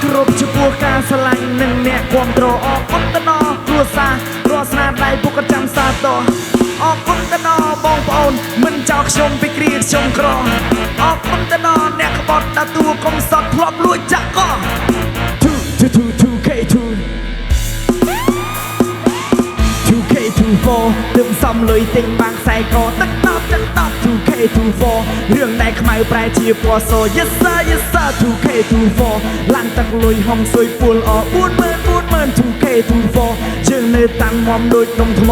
គ្រប់ចំពោះការស្រឡាញ់និងអ្នកគាំទ្រអរគុណទៅដល់គ្រួសាររស់ស្នាដៃពុកក៏ចាំសាទរអរគុណទៅដល់បងប្អូនមិនចោលខ្ញុំពីគ្រាខ្ញុំក្រអរគុណទៅដល់អ្នកក្បត់ដាក់តួកុំសត់ធ្លាប់លួចចាក់ក 2K2 2K24 ទើបសំលុយទិញបាំងខ្សែកទឹកតប 2K24 រឿងដែលខ្មៅប្រែជាពណ៌ស Yes sir Yes sir 2K24 ឡើងទឹកលុយហុងស៊ុយពួលអ40000 2K24 យើងនៅតាំងមុំដូចដុំថ្ម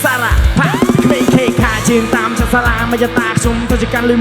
សារ៉ាផាក្មេងខេខាជើងតាមចាក់សាលាមកយតាខ្ញុំទៅជាកាន់លុយ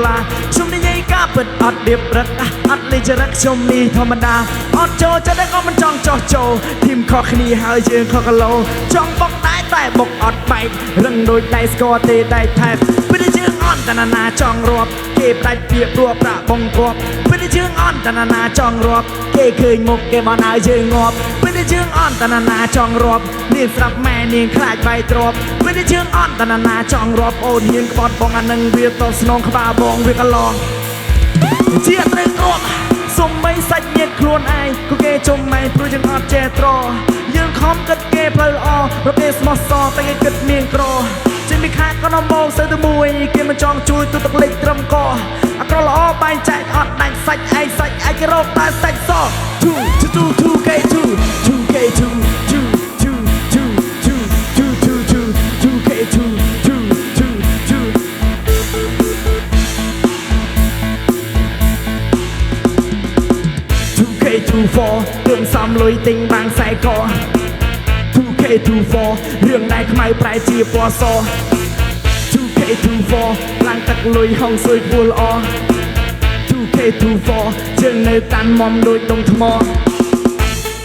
$1,000ខ្ញុំនិយាយការពិតអត់ដៀបរឹកអត់លេចរឹកខ្ញុំនេះធម្មតាអត់ចូលចិត្តតែក៏មិនចង់ចោះចូលធីមខុសគ្នាហើយយើងខុសគីឡូចង់បុកដែរតែបុកអត់បែករឹងដូចដៃស្គរទេដៃថែបពេលយើងអន់តណាចង់រាប់គេផ្ដាច់ពាក្យព្រោះប្រាក់បងគ្រាប់ពេលយើងអន់តណាចង់រាប់គេឃើញមុខគេបានឲ្យយើងងាប់ពេលយើងអន់តណាចង់រាប់នាងស្រាប់ម៉ែនាងខ្លាចបាយទ្របពេលយើងអន់តណាចង់រាប់អូនហ៊ានក្បត់បងអានឹងវាតស្នងក្បាលបងវាកន្លងជាត្រូវគ្រាប់សុំមិនសាច់ញាតខ្លួនឯងក៏គេជុំម៉ែព្រោះយើងអត់ចេះត្រយើងខំគិតគេផ្លូវល្អរកគេស្មោះសរតែគេគិតមានក្រចេញពីខាក៏នំមកទៅមួយគេមិនចង់ជួយទូទឹកលេខត្រឹមកអាក្រល្អបែងចែកអត់ដាច់សាច់ឯងសាច់ឯងគេរកតែសាច់ស 2K2 2K2 2K24 រឿងសំលុយទិញបាំងខ្សែក 2K24 រឿងដែលខ្មៅប្រែជាពណ៌ស 2K24 ឡើងទឹកលុយហុងស៊ុយពួលអ 2K24 យើងនៅតាន់មុំដូចដុំថ្ម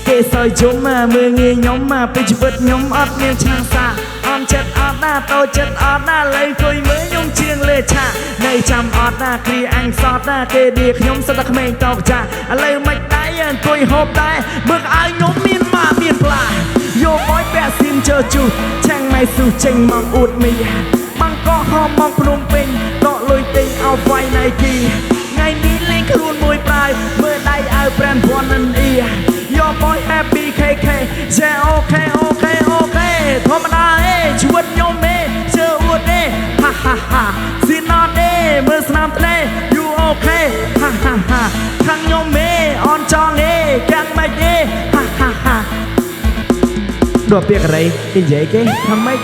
គេសើជុំមើងងាយខ្ញុំពេលជីវិតខ្ញុំអត់មានឆ្នាំងសាអន់ចិត្តអត់ណាតូចចិត្តអត់ណាលើគួយមើលខ្ញុំជាងលេឆានៅចាំអត់ណាគ្រាអញសតណាគេឌីខ្ញុំសិតតែក្មេងតោកចាឥឡូវមិនដៃអង្គុយហូបដែរមើលឲ្យខ្ញុំមានម៉ាមានផ្លាយកបយពាក់ស៊ីនជើជុះឆាំងម៉ៃស៊ូចេញមកអួតមីបាំងកោហមមកភ្នំពេញដកលុយទិញអោបវាយណៃគីថ្ងៃនេះលេងខ្លួនមួយប្រាយមើលដៃឲ្យប្រាំពាន់និនអ៊ីយកបយ Happy KK យ៉ាអូខេធម្មតាជីវិតខ្ញុំជើអួតហាស៊ីណតមើលស្នាមថ្នេ You okay ហាខាងខ្ញុំអនចង់កាំងមិនហាដល់ពាក្យករីនិយាយគេថាម៉េច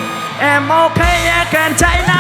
Em okay I can China